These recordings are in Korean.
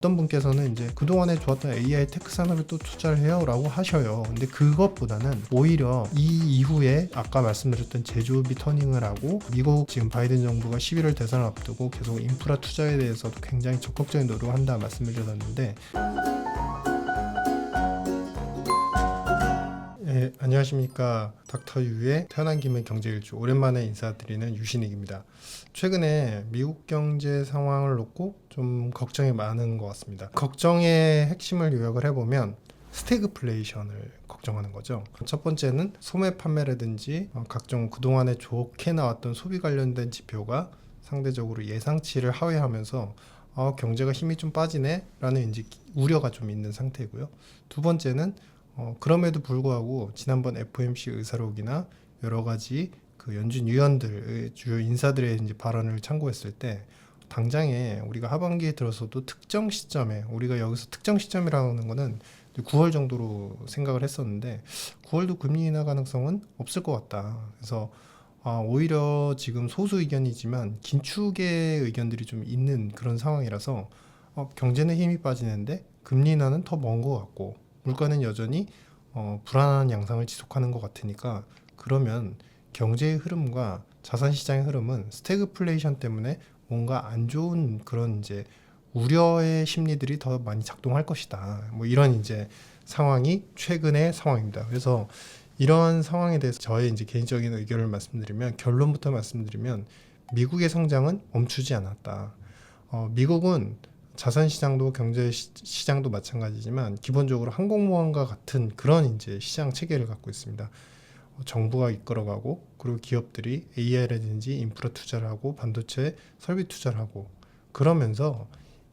어떤 분께서는 이제 그동안에 좋았던 AI 테크 산업에 또 투자를 해요 라고 하셔요. 근데 그것보다는 오히려 이 이후에 아까 말씀드렸던 제조업이 터닝을 하고 미국 지금 바이든 정부가 11월 대선을 앞두고 계속 인프라 투자에 대해서도 굉장히 적극적인 노력을 한다 말씀을 드렸는데, 네, 안녕하십니까. 닥터 유의 태어난 김에 경제일주 오랜만에 인사드리는 유신익입니다. 최근에 미국 경제 상황을 놓고 좀 걱정이 많은 것 같습니다. 걱정의 핵심을 요약을 해보면 스태그플레이션을 걱정하는 거죠. 첫 번째는 소매 판매라든지 각종 그동안에 좋게 나왔던 소비 관련된 지표가 상대적으로 예상치를 하회하면서 경제가 힘이 좀 빠지네 라는 이제 우려가 좀 있는 상태고요. 두 번째는 그럼에도 불구하고 지난번 FOMC 의사록이나 여러 가지 그 연준 위원들, 주요 인사들의 이제 발언을 참고했을 때 당장에 우리가 하반기에 들어서도 특정 시점에, 우리가 여기서 특정 시점이라는 거는 9월 정도로 생각을 했었는데 9월도 금리 인하 가능성은 없을 것 같다. 그래서 오히려 지금 소수 의견이지만 긴축의 의견들이 좀 있는 그런 상황이라서 경제는 힘이 빠지는데 금리 인하는 더 먼 것 같고 물가는 여전히 불안한 양상을 지속하는 것 같으니까, 그러면 경제의 흐름과 자산시장의 흐름은 스태그플레이션 때문에 뭔가 안 좋은 그런 이제 우려의 심리들이 더 많이 작동할 것이다. 뭐 이런 이제 상황이 최근의 상황입니다. 그래서 이러한 상황에 대해서 저의 이제 개인적인 의견을 말씀드리면, 결론부터 말씀드리면 미국의 성장은 멈추지 않았다. 미국은 자산시장도 경제시장도 마찬가지지만 기본적으로 항공모함과 같은 그런 이제 시장 체계를 갖고 있습니다. 정부가 이끌어가고, 그리고 기업들이 AI라든지 인프라 투자를 하고 반도체 설비 투자를 하고, 그러면서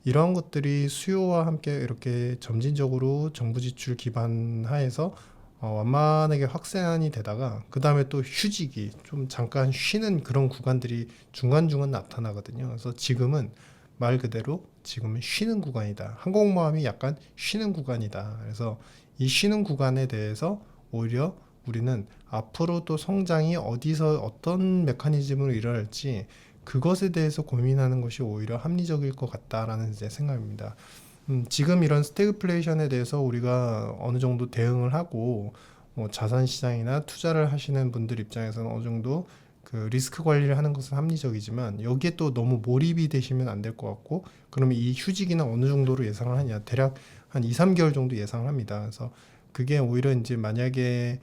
이러한 것들이 수요와 함께 이렇게 점진적으로 정부 지출 기반 하에서 완만하게 확산이 되다가 그 다음에 또 휴지기, 좀 잠깐 쉬는 그런 구간들이 중간중간 나타나거든요. 그래서 지금은 말 그대로 지금은 쉬는 구간이다. 항공모함이 약간 쉬는 구간이다. 그래서 이 쉬는 구간에 대해서 오히려 우리는 앞으로 또 성장이 어디서 어떤 메커니즘으로 일어날지 그것에 대해서 고민하는 것이 오히려 합리적일 것 같다라는 이제 생각입니다. 지금 이런 스태그플레이션에 대해서 우리가 어느 정도 대응을 하고 자산시장이나 투자를 하시는 분들 입장에서는 어느 정도 그 리스크 관리를 하는 것은 합리적이지만, 여기에 또 너무 몰입이 되시면 안 될 것 같고, 그러면 이 휴지기는 어느 정도로 예상을 하냐, 대략 한 2, 3개월 정도 예상을 합니다. 그래서 그게 오히려 이제 만약에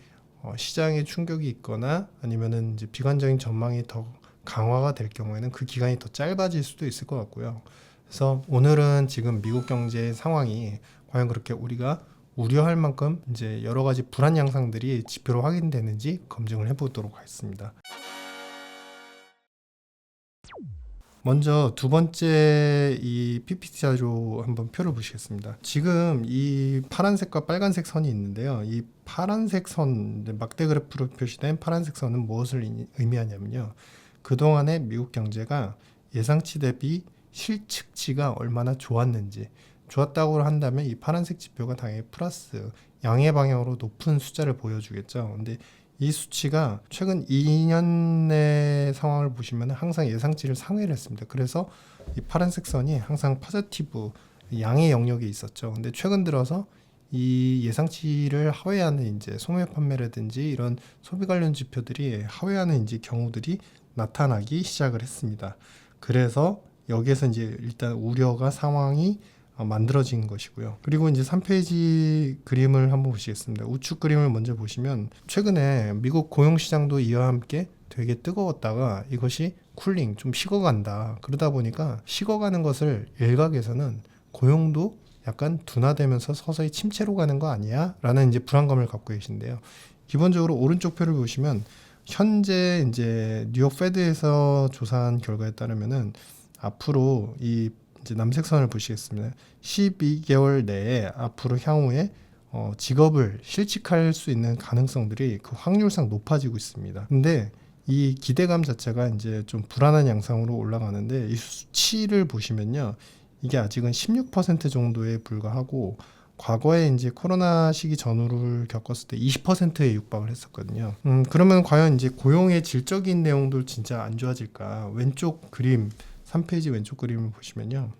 시장에 충격이 있거나 아니면은 이제 비관적인 전망이 더 강화가 될 경우에는 그 기간이 더 짧아질 수도 있을 것 같고요. 그래서 오늘은 지금 미국 경제 상황이 과연 그렇게 우리가 우려할 만큼 이제 여러 가지 불안 양상들이 지표로 확인되는지 검증을 해보도록 하겠습니다. 먼저 두 번째 이 PPT 자료 한번 표를 보시겠습니다. 지금 이 파란색과 빨간색 선이 있는데요. 이 파란색 선, 막대 그래프로 표시된 파란색 선은 무엇을 의미하냐면요. 그동안의 미국 경제가 예상치 대비 실측치가 얼마나 좋았는지, 좋았다고 한다면 이 파란색 지표가 당연히 플러스 양의 방향으로 높은 숫자를 보여주겠죠. 근데 이 수치가 최근 2년의 상황을 보시면 항상 예상치를 상회를 했습니다. 그래서 이 파란색 선이 항상 포지티브 양의 영역에 있었죠. 근데 최근 들어서 이 예상치를 하회하는 이제 소매 판매라든지 이런 소비 관련 지표들이 하회하는 이제 경우들이 나타나기 시작을 했습니다. 그래서 여기에서 이제 일단 우려가 상황이 만들어진 것이고요. 그리고 이제 3페이지 그림을 한번 보시겠습니다. 우측 그림을 먼저 보시면 최근에 미국 고용시장도 이와 함께 되게 뜨거웠다가 이것이 쿨링, 좀 식어간다. 그러다 보니까 식어가는 것을 일각에서는 고용도 약간 둔화되면서 서서히 침체로 가는 거 아니야? 라는 이제 불안감을 갖고 계신데요. 기본적으로 오른쪽 표를 보시면 현재 이제 뉴욕 페드에서 조사한 결과에 따르면은 앞으로 이 이제 남색선을 보시겠습니다. 12개월 내에 앞으로 향후에 직업을 실직할 수 있는 가능성들이 그 확률상 높아지고 있습니다. 근데 이 기대감 자체가 이제 좀 불안한 양상으로 올라가는데, 이 수치를 보시면요. 이게 아직은 16% 정도에 불과하고 과거에 이제 코로나 시기 전후를 겪었을 때 20%에 육박을 했었거든요. 그러면 과연 이제 고용의 질적인 내용도 진짜 안 좋아질까? 왼쪽 그림, 3페이지 왼쪽 그림을 보시면요.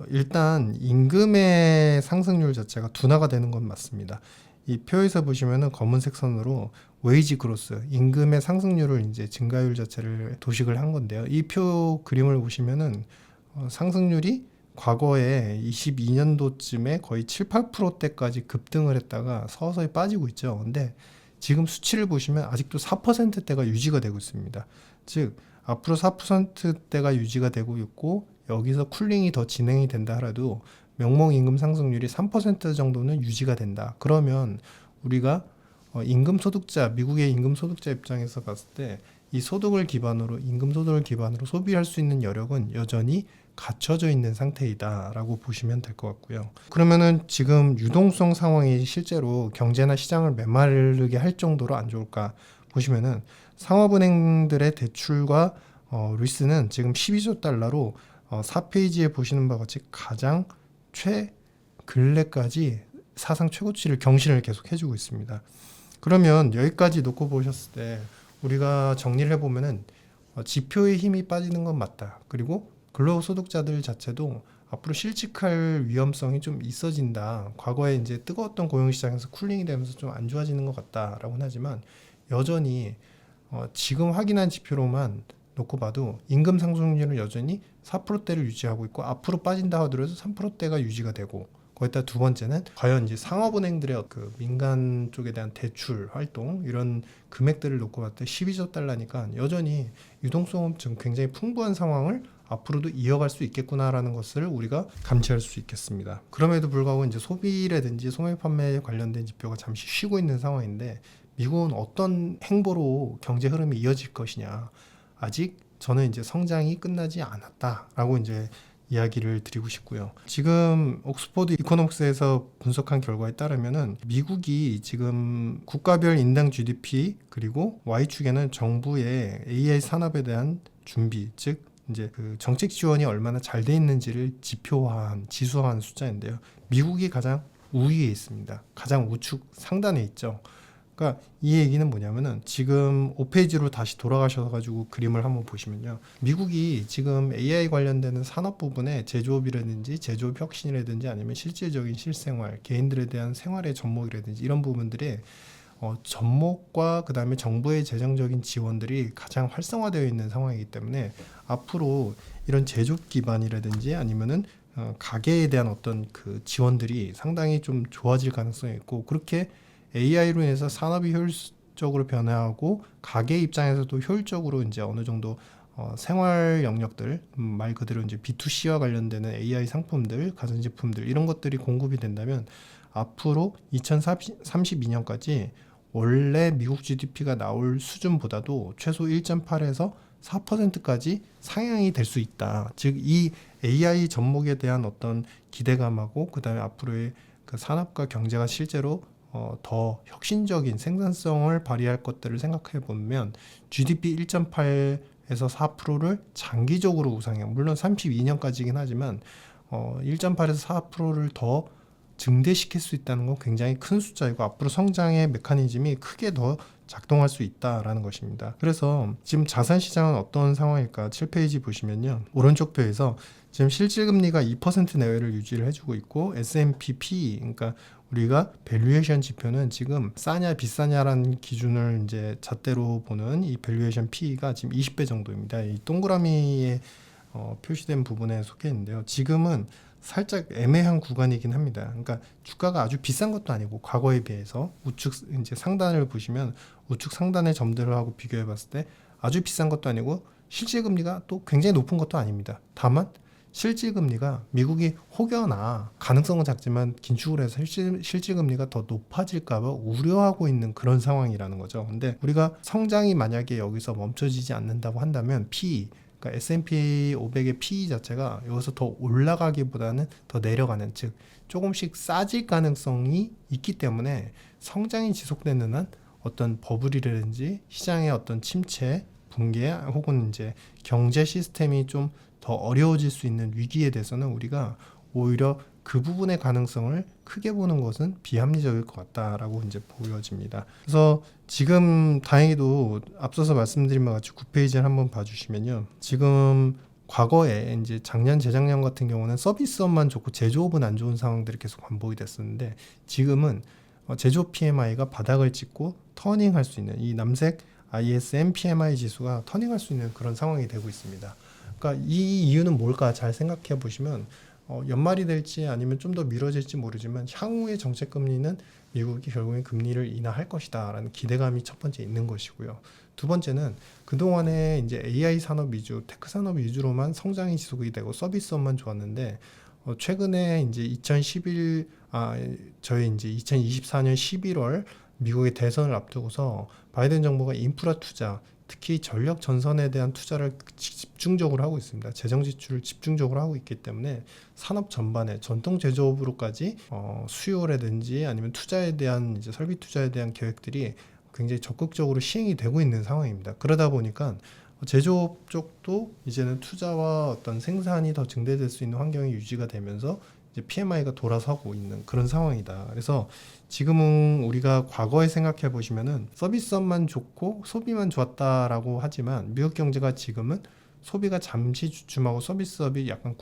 일단 임금의 상승률 자체가 둔화가 되는 건 맞습니다. 이 표에서 보시면은 검은색 선으로 웨이지 그로스, 임금의 상승률을 이제 증가율 자체를 도식을 한 건데요. 이 표 그림을 보시면은 상승률이 과거에 22년도쯤에 거의 7, 8%대까지 급등을 했다가 서서히 빠지고 있죠. 근데 지금 수치를 보시면 아직도 4%대가 유지가 되고 있습니다. 즉 앞으로 4%대가 유지가 되고 있고 여기서 쿨링이 더 진행이 된다 하더라도 명목 임금 상승률이 3% 정도는 유지가 된다. 그러면 우리가 임금 소득자, 미국의 임금 소득자 입장에서 봤을 때 이 소득을 기반으로 임금 소득을 기반으로 소비할 수 있는 여력은 여전히 갖춰져 있는 상태이다라고 보시면 될 것 같고요. 그러면은 지금 유동성 상황이 실제로 경제나 시장을 메마르게 할 정도로 안 좋을까 보시면은 상업은행들의 대출과 리스는 지금 12조 달러로 4페이지에 보시는 바와 같이 가장 최근래까지 사상 최고치를 경신을 계속 해주고 있습니다. 그러면 여기까지 놓고 보셨을 때 우리가 정리를 해보면은 지표의 힘이 빠지는 건 맞다. 그리고 근로소득자들 자체도 앞으로 실직할 위험성이 좀 있어진다. 과거에 이제 뜨거웠던 고용시장에서 쿨링이 되면서 좀 안 좋아지는 것 같다라고는 하지만 여전히 지금 확인한 지표로만 놓고 봐도 임금 상승률은 여전히 4%대를 유지하고 있고 앞으로 빠진다 하더라도 3%대가 유지가 되고 거기다 두 번째는 과연 이제 상업은행들의 그 민간 쪽에 대한 대출 활동 이런 금액들을 놓고 봤을 때 12조 달러니까 여전히 유동성은 좀 굉장히 풍부한 상황을 앞으로도 이어갈 수 있겠구나라는 것을 우리가 감지할 수 있겠습니다. 그럼에도 불구하고 이제 소비라든지 소매 판매에 관련된 지표가 잠시 쉬고 있는 상황인데 미국은 어떤 행보로 경제 흐름이 이어질 것이냐. 아직 저는 이제 성장이 끝나지 않았다라고 이제 이야기를 드리고 싶고요. 지금 옥스퍼드 이코노믹스에서 분석한 결과에 따르면은 미국이 지금 국가별 인당 GDP 그리고 Y축에는 정부의 AI 산업에 대한 준비, 즉 이제 그 정책 지원이 얼마나 잘 돼 있는지를 지표화한 지수화한 숫자인데요. 미국이 가장 우위에 있습니다. 가장 우측 상단에 있죠. 그러니까 이 얘기는 뭐냐면은 지금 5페이지로 다시 돌아가셔서 가지고 그림을 한번 보시면요. 미국이 지금 AI 관련되는 산업 부분에 제조업이라든지 제조업 혁신이라든지 아니면 실질적인 실생활, 개인들에 대한 생활의 접목이라든지 이런 부분들에 접목과 그 다음에 정부의 재정적인 지원들이 가장 활성화되어 있는 상황이기 때문에 앞으로 이런 제조업 기반이라든지 아니면은 가계에 대한 어떤 그 지원들이 상당히 좀 좋아질 가능성이 있고 그렇게 AI로 인해서 산업이 효율적으로 변화하고 가게 입장에서도 효율적으로 이제 어느 정도 생활 영역들 말 그대로 이제 B2C와 관련되는 AI 상품들, 가전제품들 이런 것들이 공급이 된다면 앞으로 2032년까지 원래 미국 GDP가 나올 수준보다도 최소 1.8에서 4%까지 상향이 될 수 있다. 즉 이 AI 접목에 대한 어떤 기대감하고 그다음에 앞으로의 그 산업과 경제가 실제로 더 혁신적인 생산성을 발휘할 것들을 생각해 보면 GDP 1.8에서 4%를 장기적으로 우상향, 물론 32년까지긴 하지만 1.8에서 4%를 더 증대시킬 수 있다는 건 굉장히 큰 숫자이고 앞으로 성장의 메커니즘이 크게 더 작동할 수 있다라는 것입니다. 그래서 지금 자산 시장은 어떤 상황일까? 7페이지 보시면요. 오른쪽 표에서 지금 실질금리가 2% 내외를 유지를 해주고 있고 S&P PE, 그러니까 우리가 밸류에이션 지표는 지금 싸냐 비싸냐라는 기준을 이제 잣대로 보는 이 밸류에이션 PE가 지금 20배 정도입니다. 이 동그라미에 표시된 부분에 속해 있는데요. 지금은 살짝 애매한 구간이긴 합니다. 그러니까 주가가 아주 비싼 것도 아니고 과거에 비해서 우측 이제 상단을 보시면 우측 상단의 점들을 하고 비교해 봤을 때 아주 비싼 것도 아니고 실질금리가 또 굉장히 높은 것도 아닙니다. 다만 실질금리가 미국이 혹여나 가능성은 작지만 긴축을 해서 실질금리가 더 높아질까봐 우려하고 있는 그런 상황이라는 거죠. 근데 우리가 성장이 만약에 여기서 멈춰지지 않는다고 한다면 PE, 그러니까 S&P 500의 PE 자체가 여기서 더 올라가기보다는 더 내려가는, 즉 조금씩 싸질 가능성이 있기 때문에 성장이 지속되는 한 어떤 버블이라든지 시장의 어떤 침체, 붕괴 혹은 이제 경제 시스템이 좀 더 어려워질 수 있는 위기에 대해서는 우리가 오히려 그 부분의 가능성을 크게 보는 것은 비합리적일 것 같다라고 이제 보여집니다. 그래서 지금 다행히도 앞서서 말씀드린 것 같이 9페이지를 한번 봐주시면요. 지금 과거에 이제 작년, 재작년 같은 경우는 서비스업만 좋고 제조업은 안 좋은 상황들이 계속 반복이 됐었는데 지금은 제조업 PMI가 바닥을 찍고 터닝할 수 있는 이 남색 ISM PMI 지수가 터닝할 수 있는 그런 상황이 되고 있습니다. 그러니까 이 이유는 뭘까 잘 생각해 보시면 연말이 될지 아니면 좀 더 미뤄질지 모르지만 향후의 정책 금리는 미국이 결국엔 금리를 인하할 것이다 라는 기대감이 첫 번째 있는 것이고요. 두 번째는 그동안에 이제 AI 산업 위주, 테크 산업 위주로만 성장이 지속이 되고 서비스업만 좋았는데 최근에 이제 저희 이제 2024년 11월 미국의 대선을 앞두고서 바이든 정부가 인프라 투자, 특히 전력 전선에 대한 투자를 집중적으로 하고 있습니다. 재정 지출을 집중적으로 하고 있기 때문에 산업 전반에 전통 제조업으로까지 수요라든지 아니면 투자에 대한 이제 설비 투자에 대한 계획들이 굉장히 적극적으로 시행이 되고 있는 상황입니다. 그러다 보니까 제조업 쪽도 이제는 투자와 어떤 생산이 더 증대될 수 있는 환경이 유지가 되면서 이제 PMI가 돌아서고 있는 그런 상황이다. 그래서 지금은 우리가 과거에 생각해 보시면은 서비스업만 좋고 소비만 좋았다라고 하지만 미국 경제가 지금은 소비가 잠시 주춤하고 서비스업이 약간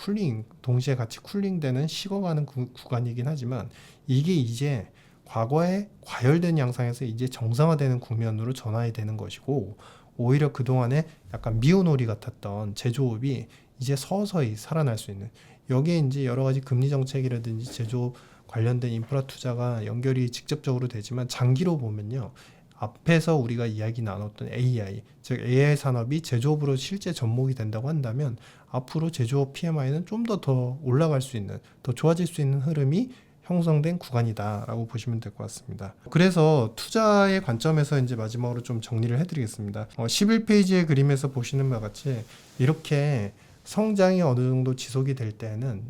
동시에 같이 쿨링되는 식어가는 구간이긴 하지만 이게 이제 과거에 과열된 양상에서 이제 정상화되는 국면으로 전환이 되는 것이고 오히려 그동안에 약간 미온오리 같았던 제조업이 이제 서서히 살아날 수 있는 여기에 이제 여러 가지 금리 정책이라든지 제조업 관련된 인프라 투자가 연결이 직접적으로 되지만 장기로 보면요. 앞에서 우리가 이야기 나눴던 AI, 즉 AI 산업이 제조업으로 실제 접목이 된다고 한다면 앞으로 제조업 PMI는 좀 더 올라갈 수 있는, 더 좋아질 수 있는 흐름이 형성된 구간이다라고 보시면 될 것 같습니다. 그래서 투자의 관점에서 이제 마지막으로 좀 정리를 해드리겠습니다. 11페이지의 그림에서 보시는 바와 같이 이렇게 성장이 어느 정도 지속이 될 때는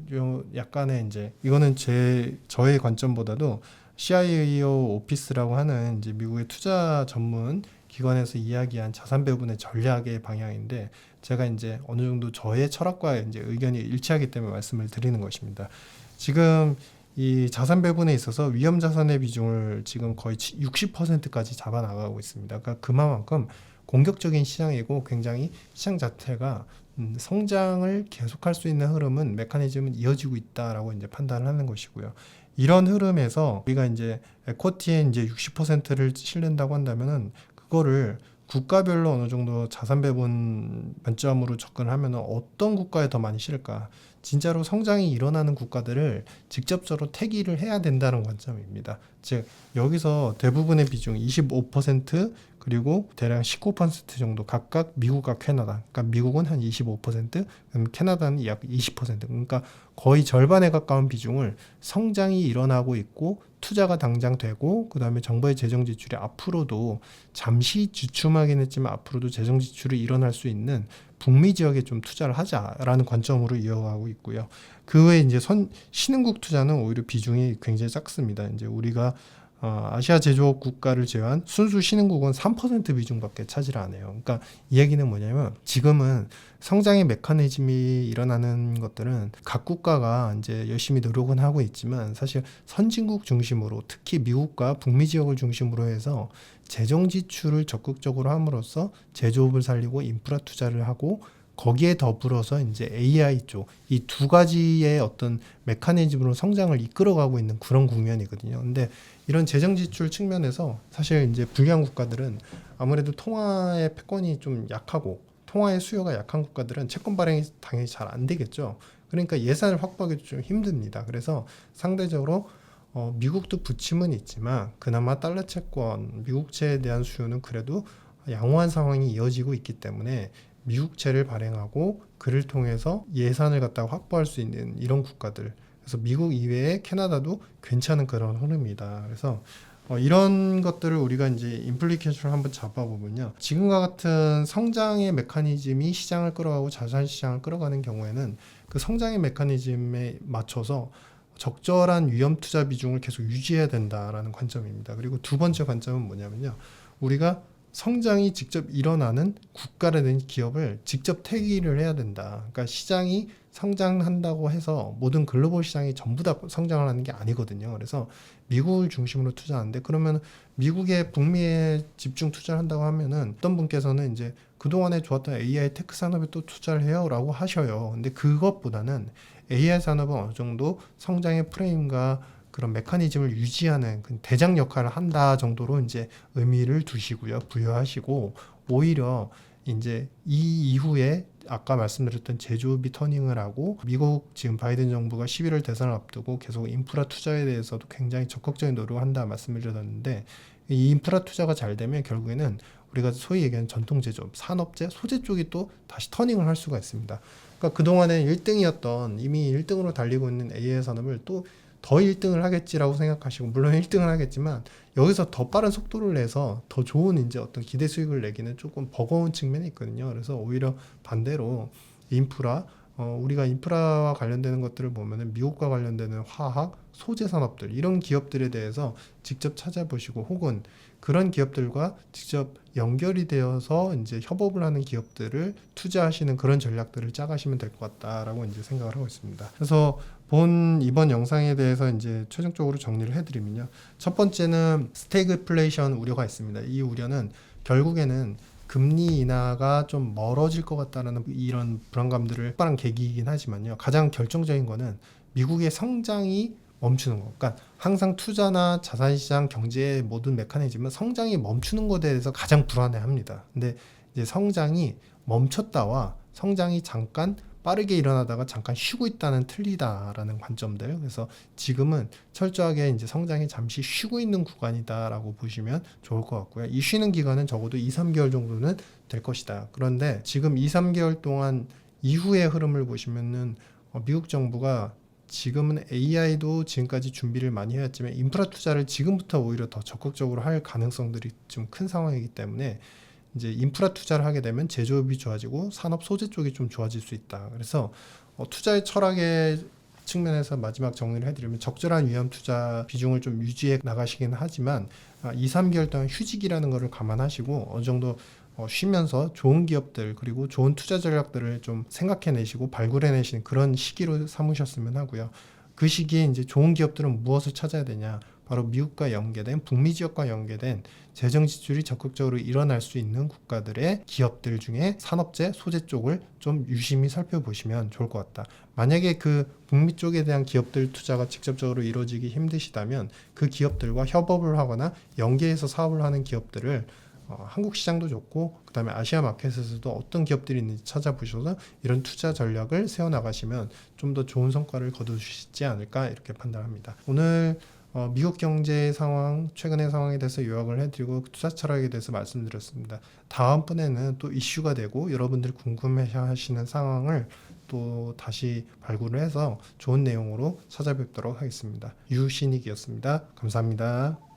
약간의 이제 이거는 저의 관점보다도 CIO 오피스라고 하는 이제 미국의 투자 전문 기관에서 이야기한 자산 배분의 전략의 방향인데 제가 이제 어느 정도 저의 철학과 이제 의견이 일치하기 때문에 말씀을 드리는 것입니다. 지금 이 자산 배분에 있어서 위험 자산의 비중을 지금 거의 60%까지 잡아 나가고 있습니다. 그러니까 그만큼 공격적인 시장이고 굉장히 시장 자체가 성장을 계속할 수 있는 흐름은 메커니즘은 이어지고 있다라고 이제 판단을 하는 것이고요. 이런 흐름에서 우리가 이제 에코티에 이제 60%를 실른다고 한다면은 그거를 국가별로 어느 정도 자산 배분 관점으로 접근을 하면 어떤 국가에 더 많이 실을까? 진짜로 성장이 일어나는 국가들을 직접적으로 태기를 해야 된다는 관점입니다. 즉 여기서 대부분의 비중 25% 그리고 대략 19% 정도 각각 미국과 캐나다. 그러니까 미국은 한 25%, 캐나다는 약 20%. 그러니까 거의 절반에 가까운 비중을 성장이 일어나고 있고 투자가 당장 되고 그다음에 정부의 재정 지출이 앞으로도 잠시 주춤하긴 했지만 앞으로도 재정 지출이 일어날 수 있는 북미 지역에 좀 투자를 하자라는 관점으로 이어가고 있고요. 그 외에 이제 신흥국 투자는 오히려 비중이 굉장히 작습니다. 이제 우리가 아시아 제조업 국가를 제외한 순수 신흥국은 3% 비중밖에 차지를 안 해요. 그러니까 이 얘기는 뭐냐면 지금은 성장의 메커니즘이 일어나는 것들은 각 국가가 이제 열심히 노력은 하고 있지만 사실 선진국 중심으로 특히 미국과 북미 지역을 중심으로 해서 재정 지출을 적극적으로 함으로써 제조업을 살리고 인프라 투자를 하고 거기에 더불어서 이제 AI 쪽 이 두 가지의 어떤 메커니즘으로 성장을 이끌어가고 있는 그런 국면이거든요. 근데 이런 재정 지출 측면에서 사실 이제 불량 국가들은 아무래도 통화의 패권이 좀 약하고 통화의 수요가 약한 국가들은 채권 발행이 당연히 잘 안 되겠죠. 그러니까 예산을 확보하기도 좀 힘듭니다. 그래서 상대적으로 미국도 부침은 있지만 그나마 달러 채권, 미국채에 대한 수요는 그래도 양호한 상황이 이어지고 있기 때문에 미국채를 발행하고 그를 통해서 예산을 갖다가 확보할 수 있는 이런 국가들, 그래서 미국 이외에 캐나다도 괜찮은 그런 흐름이다. 그래서 이런 것들을 우리가 이제 임플리케이션을 한번 잡아보면요. 지금과 같은 성장의 메커니즘이 시장을 끌어가고 자산 시장을 끌어가는 경우에는 그 성장의 메커니즘에 맞춰서 적절한 위험 투자 비중을 계속 유지해야 된다라는 관점입니다. 그리고 두 번째 관점은 뭐냐면요. 우리가 성장이 직접 일어나는 국가라든지 기업을 직접 태기를 해야 된다. 그러니까 시장이 성장한다고 해서 모든 글로벌 시장이 전부 다 성장을 하는 게 아니거든요. 그래서 미국을 중심으로 투자하는데 그러면 미국의 북미에 집중 투자를 한다고 하면은 어떤 분께서는 이제 그동안에 좋았던 AI 테크 산업에 또 투자를 해요 라고 하셔요. 근데 그것보다는 AI 산업은 어느 정도 성장의 프레임과 그런 메커니즘을 유지하는 그 대장 역할을 한다 정도로 이제 의미를 두시고요. 부여하시고, 오히려 이제 이 이후에 아까 말씀드렸던 제조업이 터닝을 하고, 미국 지금 바이든 정부가 11월 대선을 앞두고 계속 인프라 투자에 대해서도 굉장히 적극적인 노력을 한다 말씀을 드렸는데, 이 인프라 투자가 잘 되면 결국에는 우리가 소위 얘기하는 전통 제조업, 산업재, 소재 쪽이 또 다시 터닝을 할 수가 있습니다. 그러니까 그동안에 1등이었던, 이미 1등으로 달리고 있는 AI 산업을 또 더 1등을 하겠지라고 생각하시고, 물론 1등을 하겠지만 여기서 더 빠른 속도를 내서 더 좋은 이제 어떤 기대 수익을 내기는 조금 버거운 측면이 있거든요. 그래서 오히려 반대로 인프라, 우리가 인프라와 관련되는 것들을 보면은 미국과 관련되는 화학, 소재 산업들, 이런 기업들에 대해서 직접 찾아보시고, 혹은 그런 기업들과 직접 연결이 되어서 이제 협업을 하는 기업들을 투자하시는 그런 전략들을 짜가시면 될 것 같다라고 이제 생각을 하고 있습니다. 그래서 이번 영상에 대해서 이제 최종적으로 정리를 해드리면요. 첫 번째는 스태그플레이션 우려가 있습니다. 이 우려는 결국에는 금리 인하가 좀 멀어질 것 같다는 이런 불안감들을 확발한 계기이긴 하지만요. 가장 결정적인 거는 미국의 성장이 멈추는 거. 그러니까 항상 투자나 자산시장 경제의 모든 메커니즘은 성장이 멈추는 것에 대해서 가장 불안해합니다. 근데 이제 성장이 멈췄다와 성장이 잠깐 빠르게 일어나다가 잠깐 쉬고 있다는 틀리다라는 관점들. 그래서 지금은 철저하게 이제 성장이 잠시 쉬고 있는 구간이다라고 보시면 좋을 것 같고요. 이 쉬는 기간은 적어도 2, 3개월 정도는 될 것이다. 그런데 지금 2, 3개월 동안 이후의 흐름을 보시면은 미국 정부가 지금은 AI도 지금까지 준비를 많이 해왔지만 인프라 투자를 지금부터 오히려 더 적극적으로 할 가능성들이 좀 큰 상황이기 때문에 이제 인프라 투자를 하게 되면 제조업이 좋아지고 산업 소재 쪽이 좀 좋아질 수 있다. 그래서 투자의 철학의 측면에서 마지막 정리를 해드리면, 적절한 위험 투자 비중을 좀 유지해 나가시긴 하지만 2, 3개월 동안 휴직이라는 것을 감안하시고 어느 정도 쉬면서 좋은 기업들 그리고 좋은 투자 전략들을 좀 생각해내시고 발굴해내시는 그런 시기로 삼으셨으면 하고요. 그 시기에 이제 좋은 기업들은 무엇을 찾아야 되냐? 바로 미국과 연계된, 북미 지역과 연계된 재정 지출이 적극적으로 일어날 수 있는 국가들의 기업들 중에 산업재, 소재 쪽을 좀 유심히 살펴보시면 좋을 것 같다. 만약에 그 북미 쪽에 대한 기업들 투자가 직접적으로 이루어지기 힘드시다면 그 기업들과 협업을 하거나 연계해서 사업을 하는 기업들을 한국 시장도 좋고 그 다음에 아시아 마켓에서도 어떤 기업들이 있는지 찾아보셔서 이런 투자 전략을 세워나가시면 좀 더 좋은 성과를 거두시지 않을까 이렇게 판단합니다. 오늘 미국 경제 상황, 최근의 상황에 대해서 요약을 해드리고 투자 철학에 대해서 말씀드렸습니다. 다음번에는 또 이슈가 되고 여러분들이 궁금해하시는 상황을 또 다시 발굴을 해서 좋은 내용으로 찾아뵙도록 하겠습니다. 유신익이었습니다. 감사합니다.